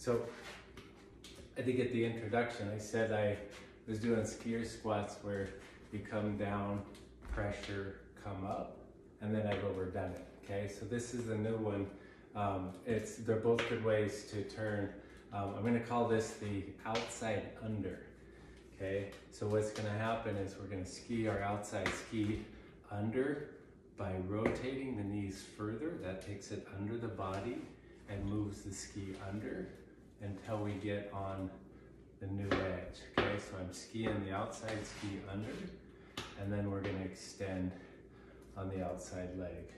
So I think at the introduction, I said I was doing skier squats where you come down, pressure, come up, and then I've overdone it, okay? So this is a new one. They're both good ways to turn. I'm gonna call this the outside under, okay? So what's gonna happen is we're gonna ski our outside ski under by rotating the knees further. That takes it under the body and moves the ski under until we get on the new edge, okay? So I'm skiing the outside ski under, and then we're gonna extend on the outside leg.